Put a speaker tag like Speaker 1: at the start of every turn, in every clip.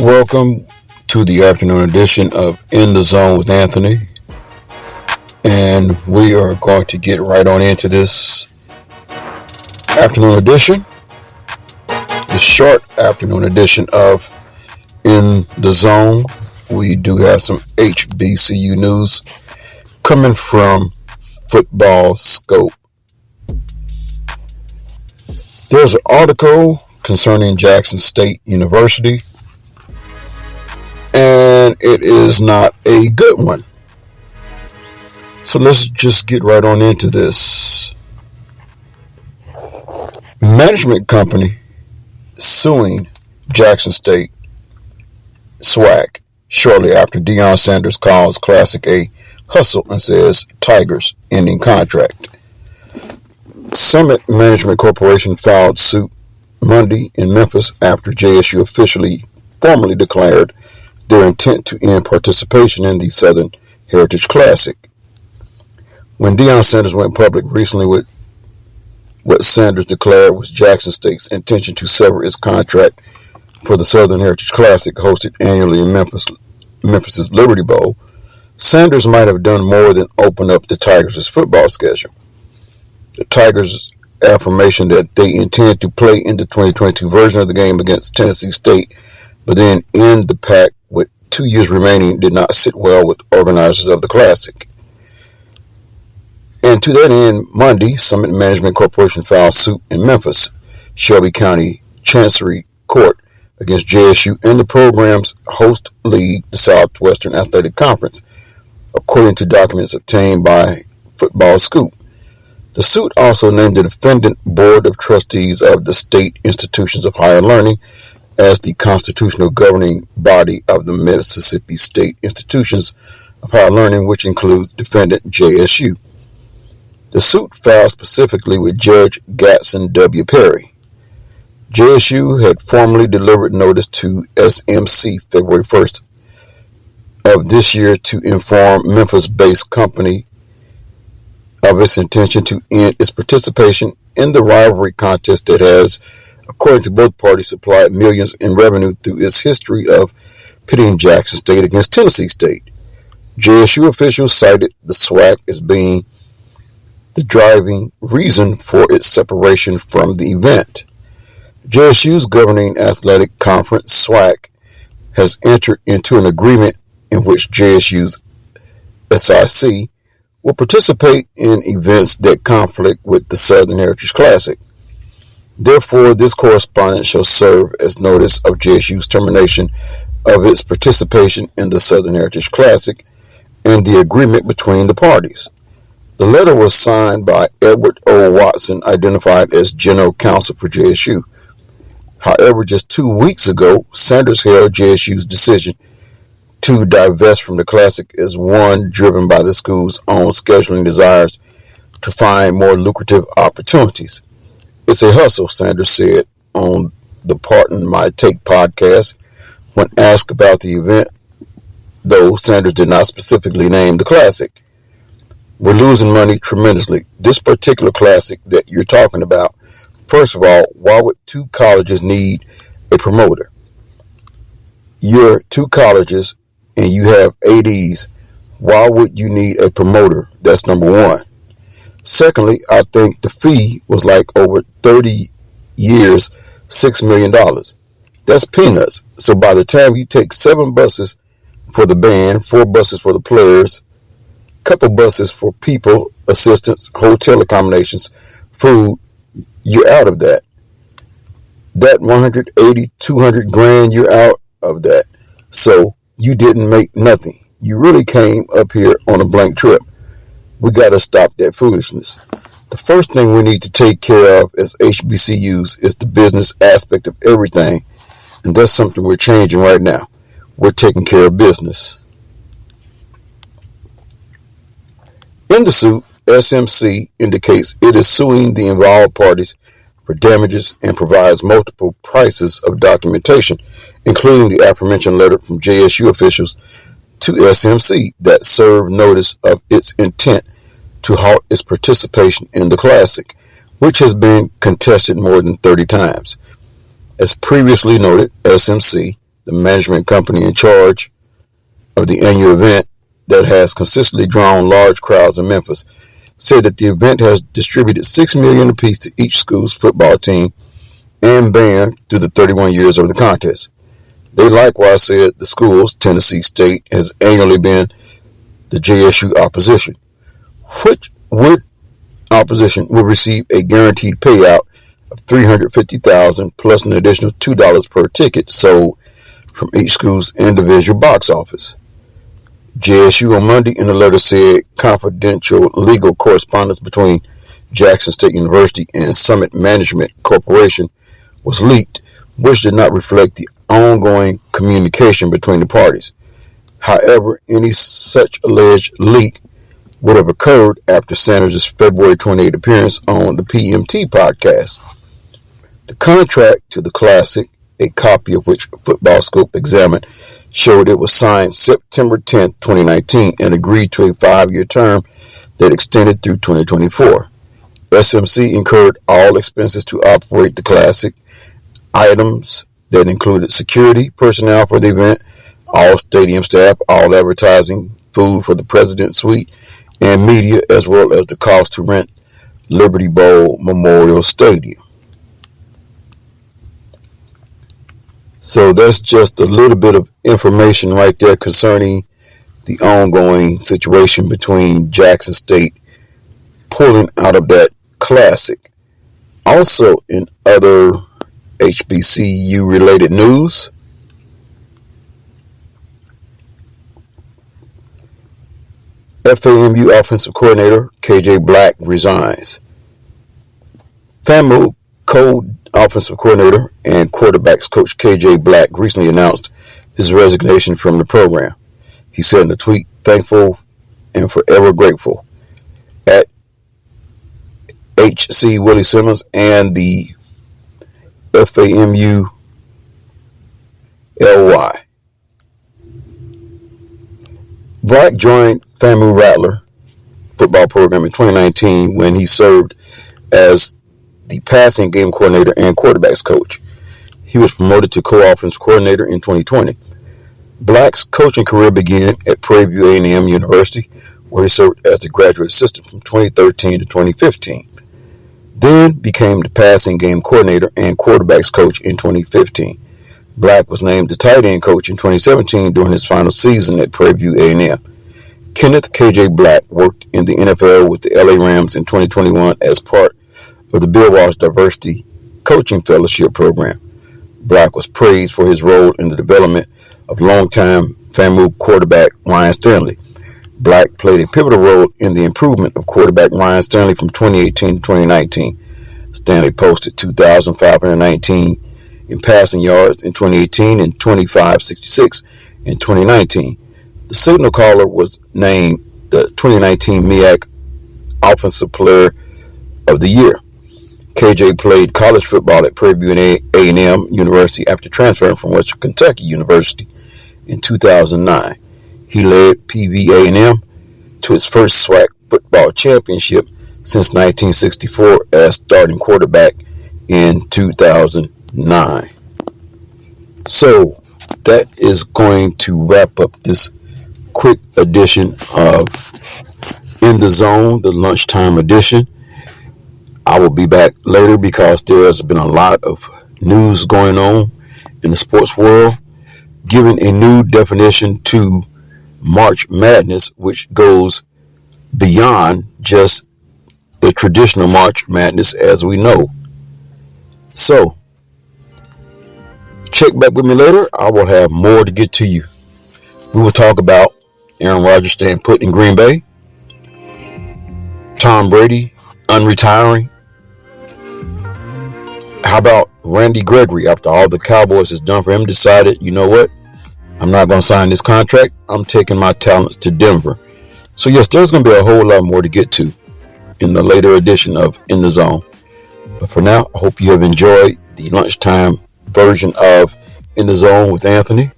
Speaker 1: Welcome to the afternoon edition of In the Zone with Anthony. And we are going to get right on into this afternoon edition, the short afternoon edition of In the Zone. We do have some HBCU news coming from Football Scope. There's an article concerning Jackson State University, and it is not a good one. So let's just get right on into this. Management company suing Jackson State SWAC shortly after Deion Sanders calls Classic a hustle and says Tigers ending contract. Summit Management Corporation filed suit Monday in Memphis after JSU formally declared their intent to end participation in the Southern Heritage Classic. When Deion Sanders went public recently with what Sanders declared was Jackson State's intention to sever its contract for the Southern Heritage Classic hosted annually in Memphis's Liberty Bowl, Sanders might have done more than open up the Tigers' football schedule. The Tigers' affirmation that they intend to play in the 2022 version of the game against Tennessee State, but then end the pack with 2 years remaining, did not sit well with organizers of the Classic. And to that end, Monday, Summit Management Corporation filed suit in Memphis, Shelby County Chancery Court, against JSU and the program's host league, the Southwestern Athletic Conference, according to documents obtained by Football Scoop. The suit also named the defendant Board of Trustees of the State Institutions of Higher Learning as the constitutional governing body of the Mississippi State Institutions of Higher Learning, which includes defendant JSU. The suit filed specifically with Judge Gatson W. Perry. JSU had formally delivered notice to SMC February 1st of this year to inform Memphis-based company of its intention to end its participation in the rivalry contest that has, according to both parties, supplied millions in revenue through its history of pitting Jackson State against Tennessee State. JSU officials cited the SWAC as being the driving reason for its separation from the event. JSU's governing athletic conference, SWAC, has entered into an agreement in which JSU's SIC will participate in events that conflict with the Southern Heritage Classic. Therefore, this correspondence shall serve as notice of JSU's termination of its participation in the Southern Heritage Classic and the agreement between the parties. The letter was signed by Edward O. Watson, identified as General Counsel for JSU. However, just 2 weeks ago, Sanders hailed JSU's decision to divest from the Classic as one driven by the school's own scheduling desires to find more lucrative opportunities. It's a hustle, Sanders said on the Pardon My Take podcast when asked about the event, though Sanders did not specifically name the Classic. We're losing money tremendously. This particular Classic that you're talking about, first of all, why would two colleges need a promoter? You're two colleges and you have ADs. Why would you need a promoter? That's number one. Secondly, I think the fee was like over 30 years, $6 million. That's peanuts. So by the time you take 7 buses for the band, 4 buses for the players, couple buses for people, assistants, hotel accommodations, food, you're out of that. That 180, 200 grand, you're out of that. So you didn't make nothing. You really came up here on a blank trip. We got to stop that foolishness. The first thing we need to take care of as HBCUs is the business aspect of everything. And that's something we're changing right now. We're taking care of business. In the suit, SMC indicates it is suing the involved parties for damages and provides multiple prices of documentation, including the aforementioned letter from JSU officials to SMC that served notice of its intent to halt its participation in the Classic, which has been contested more than 30 times. As previously noted, SMC the management company in charge of the annual event that has consistently drawn large crowds in Memphis, said that the event has distributed $6 million apiece to each school's football team and band through the 31 years of the contest. They likewise said the schools, Tennessee State, has annually been the JSU opposition, which opposition will receive a guaranteed payout of $350,000 plus an additional $2 per ticket sold from each school's individual box office. JSU on Monday in a letter said confidential legal correspondence between Jackson State University and Summit Management Corporation was leaked, which did not reflect the ongoing communication between the parties. However, any such alleged leak would have occurred after Sanders' February 28 appearance on the PMT podcast. The contract to the Classic, a copy of which Football Scope examined, showed it was signed September 10, 2019 and agreed to a 5-year term that extended through 2024. SMC incurred all expenses to operate the Classic, items that included security, personnel for the event, all stadium staff, all advertising, food for the President's Suite, and media, as well as the cost to rent Liberty Bowl Memorial Stadium. So that's just a little bit of information right there concerning the ongoing situation between Jackson State pulling out of that Classic. Also, in other HBCU related news, FAMU offensive coordinator KJ Black resigns. FAMU co-offensive coordinator and quarterbacks coach KJ Black recently announced his resignation from the program. He said in a tweet, "Thankful and forever grateful." At HC Willie Simmons and the FAMU LY. Black joined FAMU Rattler football program in 2019 when he served as the passing game coordinator and quarterbacks coach. He was promoted to co-offensive coordinator in 2020. Black's coaching career began at Prairie View A&M University, where he served as the graduate assistant from 2013 to 2015. Then became the passing game coordinator and quarterbacks coach in 2015. Black was named the tight end coach in 2017 during his final season at Prairie View A&M. Kenneth KJ Black worked in the NFL with the LA Rams in 2021 as part of the Bill Walsh Diversity Coaching Fellowship Program. Black was praised for his role in the development of longtime FAMU quarterback Ryan Stanley. Black played a pivotal role in the improvement of quarterback Ryan Stanley from 2018 to 2019. Stanley posted 2,519 in passing yards in 2018 and 2,566 in 2019. The signal caller was named the 2019 MEAC Offensive Player of the Year. KJ played college football at Prairie View A&M University after transferring from Western Kentucky University in 2009. He led PV A&M to its first SWAC football championship since 1964 as starting quarterback in 2009. So that is going to wrap up this quick edition of In the Zone, the lunchtime edition. I will be back later because there has been a lot of news going on in the sports world, giving a new definition to March Madness, which goes beyond just the traditional March Madness as we know. So, check back with me later. I will have more to get to you. We will talk about Aaron Rodgers staying put in Green Bay, Tom Brady unretiring. How about Randy Gregory, after all the Cowboys has done for him, decided, you know what? I'm not going to sign this contract. I'm taking my talents to Denver. So yes, there's going to be a whole lot more to get to in the later edition of In the Zone. But for now, I hope you have enjoyed the lunchtime version of In the Zone with Anthony.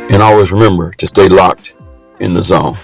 Speaker 1: And always remember to stay locked in the zone.